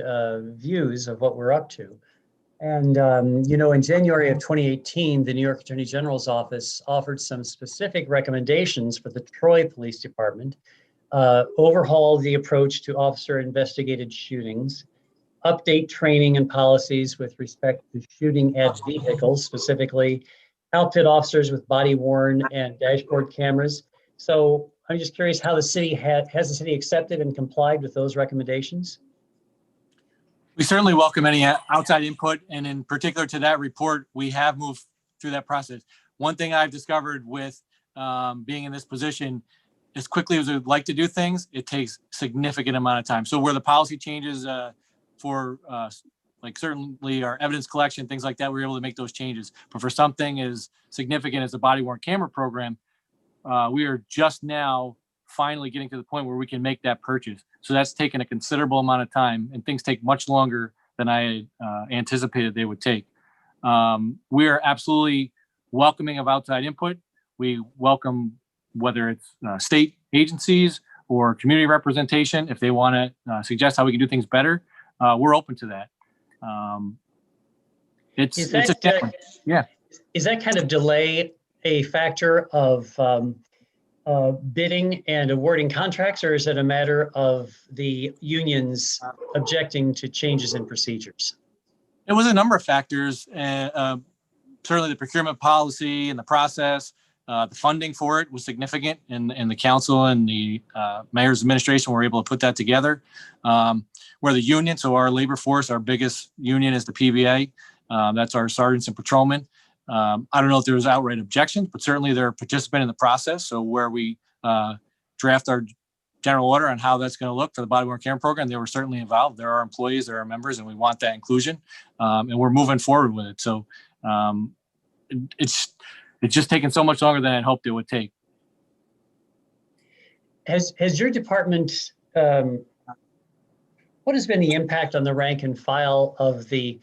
Speaker 1: views of what we're up to. And, you know, in January of 2018, the New York Attorney General's office offered some specific recommendations for the Troy Police Department, overhaul the approach to officer investigated shootings, update training and policies with respect to shooting at vehicles, specifically outfit officers with body worn and dashboard cameras. So I'm just curious how the city has the city accepted and complied with those recommendations?
Speaker 3: We certainly welcome any outside input, and in particular to that report, we have moved through that process. One thing I've discovered with being in this position, as quickly as we'd like to do things, it takes significant amount of time. So where the policy changes for like certainly our evidence collection, things like that, we're able to make those changes. But for something as significant as the body worn camera program, we are just now finally getting to the point where we can make that purchase. So that's taken a considerable amount of time, and things take much longer than I anticipated they would take. We are absolutely welcoming of outside input. We welcome whether it's state agencies or community representation. If they want to suggest how we can do things better, we're open to that. It's a challenge. Yeah.
Speaker 1: Is that kind of delay a factor of bidding and awarding contracts, or is it a matter of the unions objecting to changes in procedures?
Speaker 3: It was a number of factors. Certainly the procurement policy and the process, the funding for it was significant, and the council and the mayor's administration were able to put that together. Where the union, so our labor force, our biggest union is the PBA. That's our sergeants and patrolmen. I don't know if there was outright objections, but certainly they're a participant in the process. So where we draft our general order on how that's going to look for the body worn camera program, they were certainly involved. They're our employees, they're our members, and we want that inclusion. And we're moving forward with it. So it's just taken so much longer than I'd hoped it would take.
Speaker 1: Has your department, what has been the impact on the rank and file of the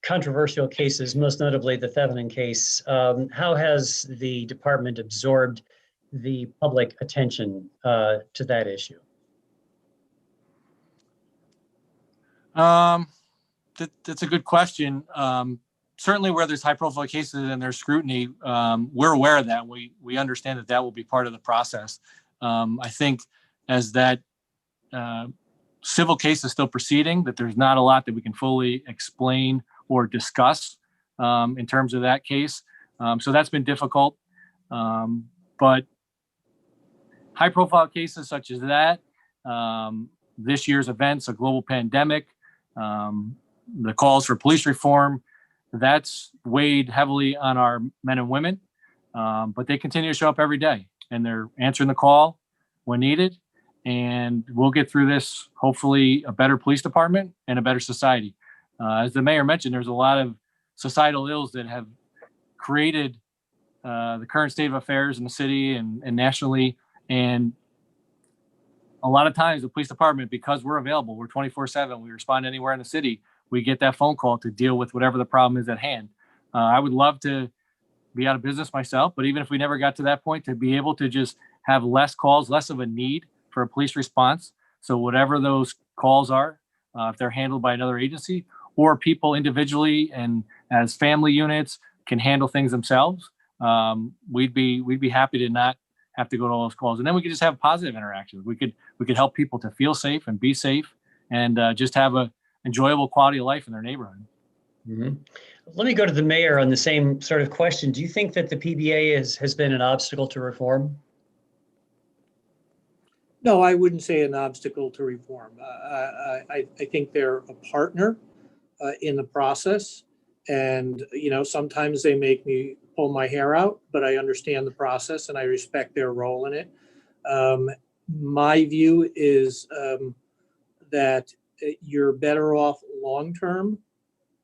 Speaker 1: controversial cases, most notably the Thevenin case? How has the department absorbed the public attention to that issue?
Speaker 3: That's a good question. Certainly where there's high profile cases and there's scrutiny, we're aware of that. We understand that will be part of the process. I think as that civil case is still proceeding, that there's not a lot that we can fully explain or discuss in terms of that case. So that's been difficult. But high profile cases such as that, this year's events, a global pandemic, the calls for police reform, that's weighed heavily on our men and women. But they continue to show up every day, and they're answering the call when needed. And we'll get through this, hopefully a better police department and a better society. As the mayor mentioned, there's a lot of societal ills that have created the current state of affairs in the city and nationally. And a lot of times the police department, because we're available, we're 24/7, we respond anywhere in the city, we get that phone call to deal with whatever the problem is at hand. I would love to be out of business myself, but even if we never got to that point, to be able to just have less calls, less of a need for a police response. So whatever those calls are, if they're handled by another agency or people individually and as family units can handle things themselves, we'd be happy to not have to go to all those calls. And then we could just have positive interactions. We could help people to feel safe and be safe and just have a enjoyable quality of life in their neighborhood.
Speaker 1: Mm-hmm. Let me go to the mayor on the same sort of question. Do you think that the PBA has been an obstacle to reform?
Speaker 2: No, I wouldn't say an obstacle to reform. I think they're a partner in the process. And, sometimes they make me pull my hair out, but I understand the process and I respect their role in it. My view is that you're better off long-term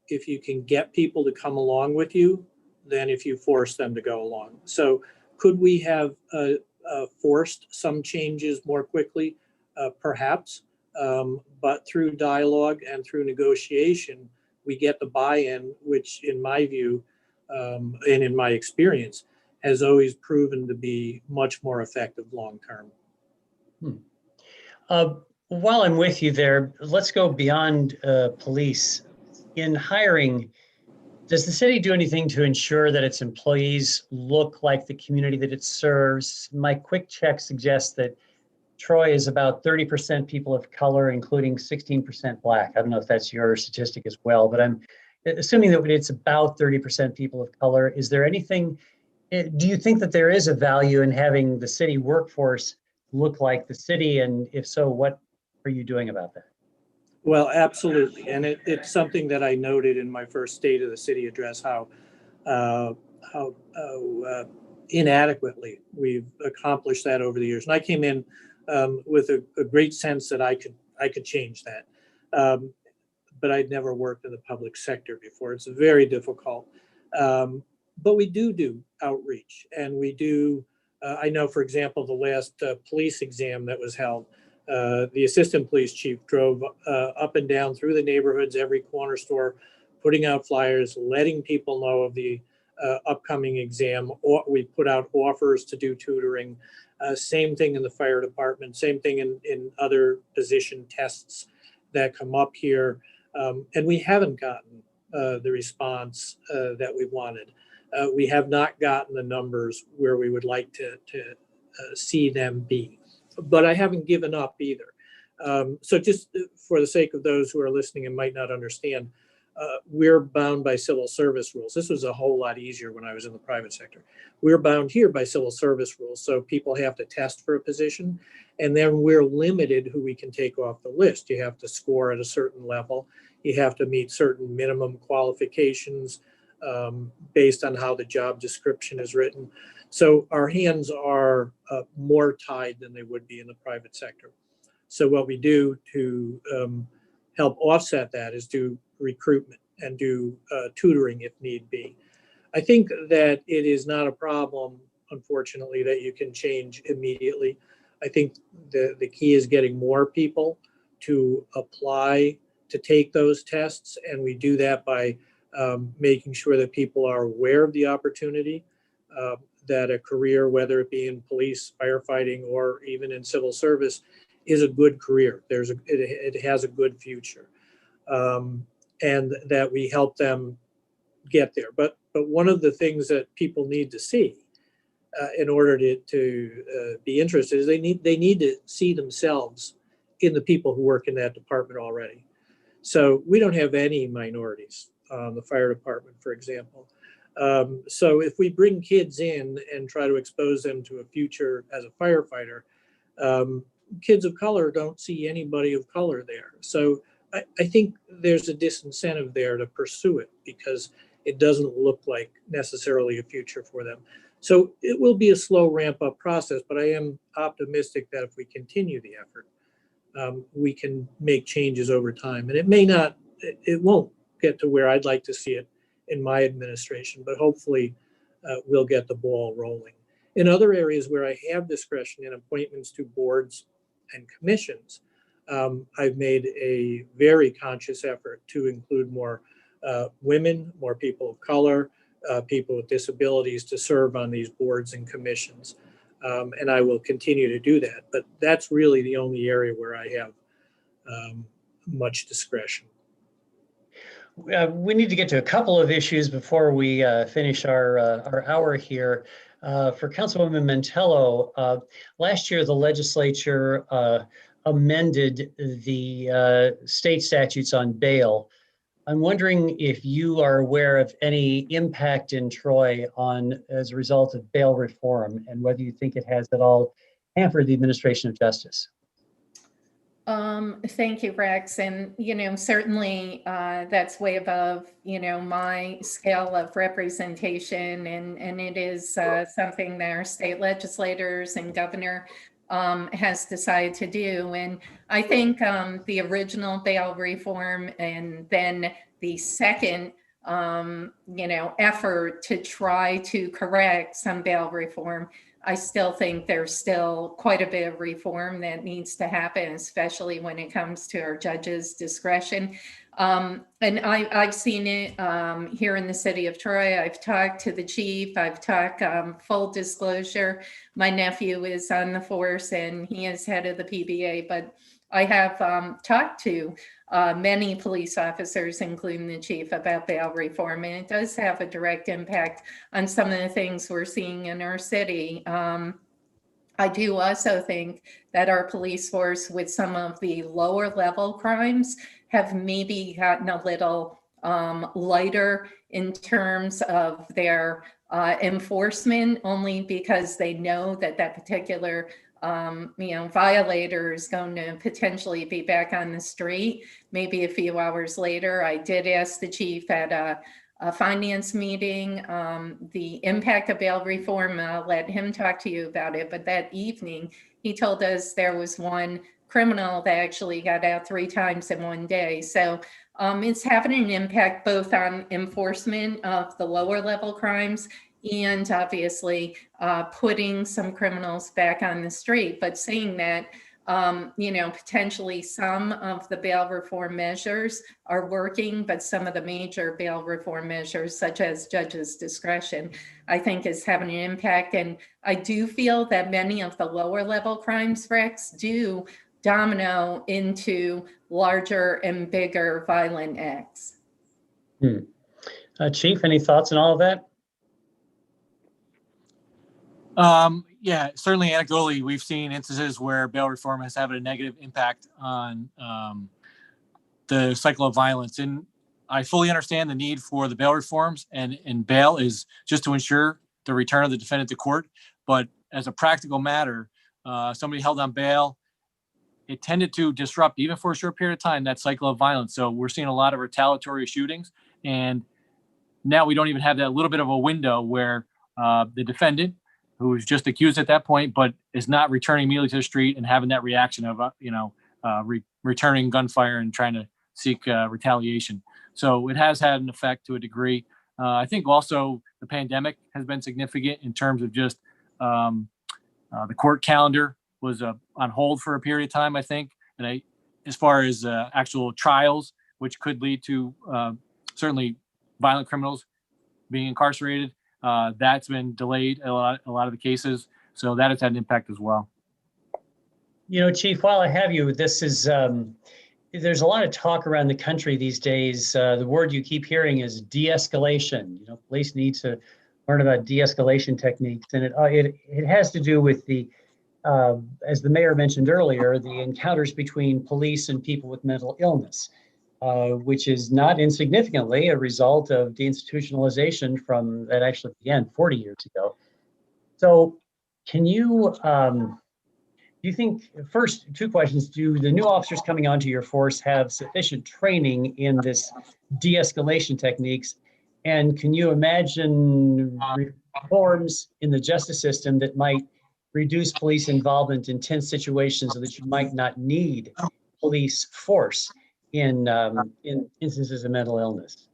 Speaker 2: if you can get people to come along with you than if you force them to go along. So could we have forced some changes more quickly? Perhaps, but through dialogue and through negotiation, we get the buy-in, which in my view and in my experience has always proven to be much more effective long-term.
Speaker 1: While I'm with you there, let's go beyond police. In hiring, does the city do anything to ensure that its employees look like the community that it serves? My quick check suggests that Troy is about 30% people of color, including 16% Black. I don't know if that's your statistic as well, but I'm assuming that it's about 30% people of color. Is there anything, do you think that there is a value in having the city workforce look like the city? And if so, what are you doing about that?
Speaker 2: Well, absolutely. And it's something that I noted in my first State of the City address, how inadequately we've accomplished that over the years. And I came in with a great sense that I could change that. But I'd never worked in the public sector before. It's very difficult. But we do outreach, and we do. I know, for example, the last police exam that was held, the assistant police chief drove up and down through the neighborhoods, every corner store, putting out flyers, letting people know of the upcoming exam. Or we put out offers to do tutoring. Same thing in the fire department, same thing in other position tests that come up here. And we haven't gotten the response that we wanted. We have not gotten the numbers where we would like to see them be. But I haven't given up either. So just for the sake of those who are listening and might not understand, we're bound by civil service rules. This was a whole lot easier when I was in the private sector. We're bound here by civil service rules. So people have to test for a position, and then we're limited who we can take off the list. You have to score at a certain level. You have to meet certain minimum qualifications based on how the job description is written. So our hands are more tied than they would be in the private sector. So what we do to help offset that is do recruitment and do tutoring if need be. I think that it is not a problem, unfortunately, that you can change immediately. I think the key is getting more people to apply to take those tests, and we do that by making sure that people are aware of the opportunity, that a career, whether it be in police, firefighting, or even in civil service, is a good career. It has a good future, and that we help them get there. But one of the things that people need to see in order to be interested is they need to see themselves in the people who work in that department already. So we don't have any minorities on the fire department, for example. So if we bring kids in and try to expose them to a future as a firefighter, kids of color don't see anybody of color there. So I think there's a disincentive there to pursue it because it doesn't look like necessarily a future for them. So it will be a slow ramp up process, but I am optimistic that if we continue the effort, we can make changes over time. And it won't get to where I'd like to see it in my administration, but hopefully we'll get the ball rolling. In other areas where I have discretion in appointments to boards and commissions, I've made a very conscious effort to include more women, more people of color, people with disabilities to serve on these boards and commissions. And I will continue to do that. But that's really the only area where I have much discretion.
Speaker 1: We need to get to a couple of issues before we finish our hour here. For Councilwoman Mantello, last year the legislature amended the state statutes on bail. I'm wondering if you are aware of any impact in Troy as a result of bail reform and whether you think it has at all hampered the administration of justice.
Speaker 4: Thank you, Rex. And, certainly that's way above, my scale of representation. And it is something that our state legislators and governor has decided to do. And I think the original bail reform and then the second, effort to try to correct some bail reform, I still think there's still quite a bit of reform that needs to happen, especially when it comes to our judges' discretion. And I've seen it here in the city of Troy. I've talked to the chief. I've talked, full disclosure, my nephew is on the force and he is head of the PBA, but I have talked to many police officers, including the chief, about bail reform, and it does have a direct impact on some of the things we're seeing in our city. I do also think that our police force with some of the lower level crimes have maybe gotten a little lighter in terms of their enforcement, only because they know that particular violator is going to potentially be back on the street maybe a few hours later. I did ask the chief at a finance meeting the impact of bail reform. I'll let him talk to you about it. But that evening, he told us there was one criminal that actually got out 3 times in one day. So it's having an impact both on enforcement of the lower level crimes and obviously putting some criminals back on the street. But saying that, potentially some of the bail reform measures are working, but some of the major bail reform measures, such as judges' discretion, I think is having an impact. And I do feel that many of the lower level crimes, Rex, do domino into larger and bigger violent acts.
Speaker 1: Chief, any thoughts on all of that?
Speaker 3: Yeah, certainly anecdotally, we've seen instances where bail reform has had a negative impact on the cycle of violence. And I fully understand the need for the bail reforms, and bail is just to ensure the return of the defendant to court. But as a practical matter, somebody held on bail, it tended to disrupt, even for a short period of time, that cycle of violence. So we're seeing a lot of retaliatory shootings. And now we don't even have that little bit of a window where the defendant, who was just accused at that point, but is not returning immediately to the street and having that reaction of, returning gunfire and trying to seek retaliation. So it has had an effect to a degree. I think also the pandemic has been significant in terms of just the court calendar was on hold for a period of time, I think. And as far as actual trials, which could lead to certainly violent criminals being incarcerated, that's been delayed a lot of the cases. So that has had an impact as well.
Speaker 1: Chief, while I have you, this is, there's a lot of talk around the country these days. The word you keep hearing is de-escalation. Police need to learn about de-escalation techniques. And it has to do with the, as the mayor mentioned earlier, the encounters between police and people with mental illness. Which is not insignificantly a result of deinstitutionalization from that actually began 40 years ago. So can you Do you think, first, two questions, do the new officers coming onto your force have sufficient training in this de-escalation techniques? And can you imagine reforms in the justice system that might reduce police involvement in tense situations so that you might not need police force in instances of mental illness?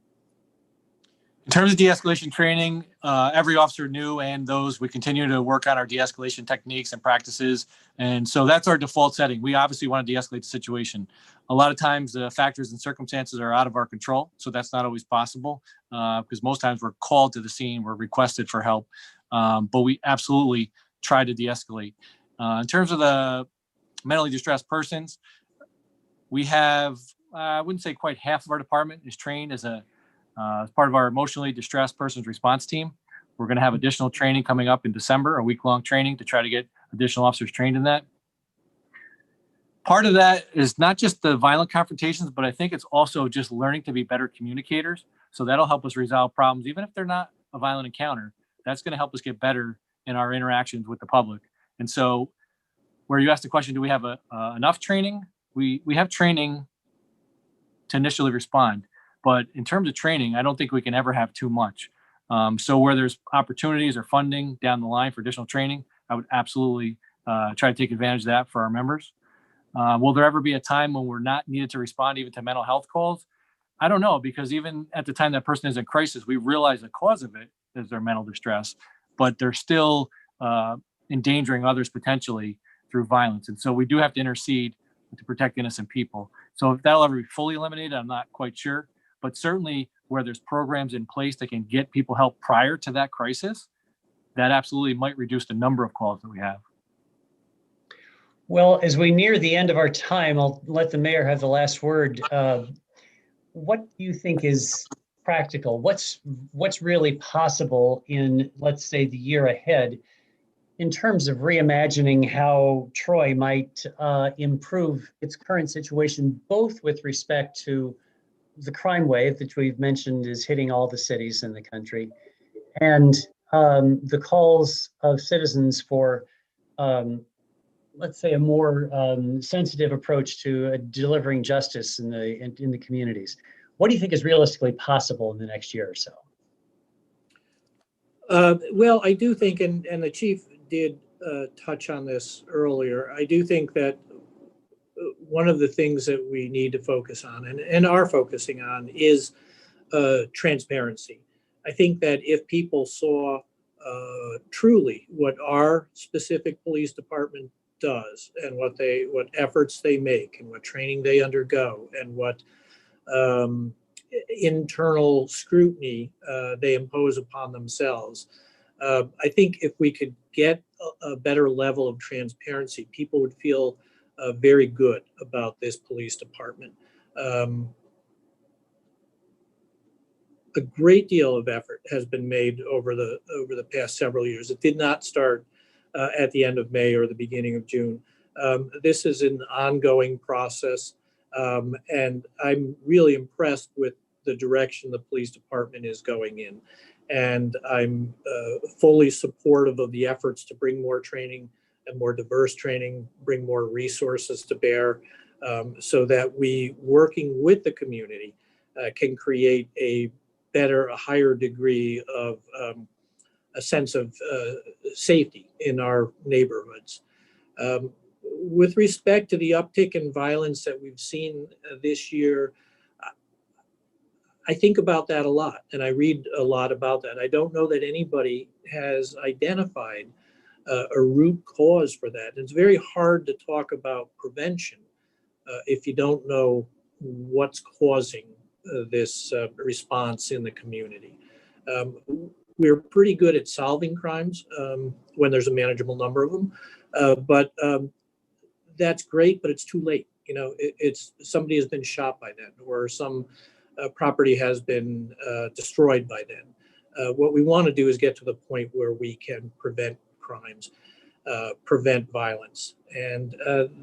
Speaker 3: In terms of de-escalation training, every officer knew, and those we continue to work on our de-escalation techniques and practices. And so that's our default setting. We obviously want to de-escalate the situation. A lot of times the factors and circumstances are out of our control. So that's not always possible because most times we're called to the scene, we're requested for help, but we absolutely try to de-escalate. In terms of the mentally distressed persons, we have, I wouldn't say quite half of our department is trained as part of our emotionally distressed persons response team. We're going to have additional training coming up in December, a week-long training to try to get additional officers trained in that. Part of that is not just the violent confrontations, but I think it's also just learning to be better communicators. So that'll help us resolve problems, even if they're not a violent encounter. That's going to help us get better in our interactions with the public. And so where you asked the question, do we have enough training? We have training to initially respond. But in terms of training, I don't think we can ever have too much. So where there's opportunities or funding down the line for additional training, I would absolutely try to take advantage of that for our members. Will there ever be a time when we're not needed to respond even to mental health calls? I don't know, because even at the time that person is in crisis, we realize the cause of it is their mental distress, but they're still endangering others potentially through violence. And so we do have to intercede to protect innocent people. So if that'll ever be fully eliminated, I'm not quite sure. But certainly where there's programs in place that can get people help prior to that crisis, that absolutely might reduce the number of calls that we have.
Speaker 1: Well, as we near the end of our time, I'll let the mayor have the last word. What do you think is practical? What's really possible in, let's say, the year ahead in terms of reimagining how Troy might improve its current situation, both with respect to the crime wave that we've mentioned is hitting all the cities in the country, and the calls of citizens for, let's say, a more sensitive approach to delivering justice in the communities. What do you think is realistically possible in the next year or so?
Speaker 2: Well, I do think, and the chief did touch on this earlier, I do think that one of the things that we need to focus on and are focusing on is transparency. I think that if people saw truly what our specific police department does and what efforts they make and what training they undergo and what internal scrutiny they impose upon themselves, I think if we could get a better level of transparency, people would feel very good about this police department. A great deal of effort has been made over the past several years. It did not start at the end of May or the beginning of June. This is an ongoing process, and I'm really impressed with the direction the police department is going in. And I'm fully supportive of the efforts to bring more training and more diverse training, bring more resources to bear, so that we, working with the community, can create a higher degree of a sense of safety in our neighborhoods. With respect to the uptick in violence that we've seen this year, I think about that a lot, and I read a lot about that. I don't know that anybody has identified a root cause for that. It's very hard to talk about prevention if you don't know what's causing this response in the community. We're pretty good at solving crimes when there's a manageable number of them, but that's great, but it's too late. You know, it's somebody has been shot by then, or some property has been destroyed by then. What we want to do is get to the point where we can prevent crimes, prevent violence. And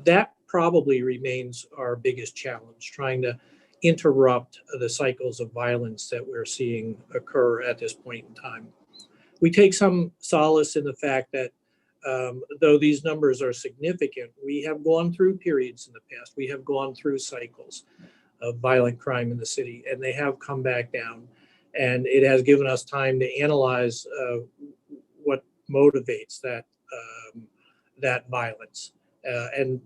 Speaker 2: that probably remains our biggest challenge, trying to interrupt the cycles of violence that we're seeing occur at this point in time. We take some solace in the fact that Though these numbers are significant, we have gone through periods in the past. We have gone through cycles of violent crime in the city, and they have come back down. And it has given us time to analyze what motivates that violence. And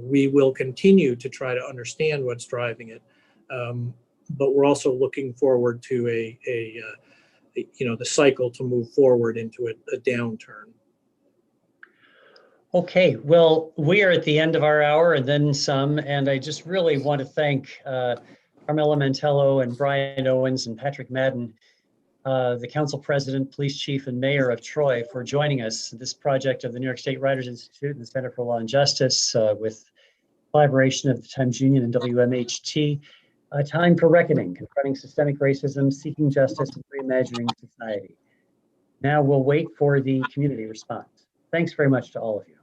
Speaker 2: we will continue to try to understand what's driving it. But we're also looking forward to the cycle to move forward into a downturn.
Speaker 1: Okay, well, we are at the end of our hour and then some, and I just really want to thank Carmella Mantello and Brian Owens and Patrick Madden, the council president, police chief, and mayor of Troy for joining us. This project of the New York State Writers Institute and the Center for Law and Justice with collaboration of the Times Union and WMHT. A time for reckoning, confronting systemic racism, seeking justice, and reimagining society. Now we'll wait for the community response. Thanks very much to all of you.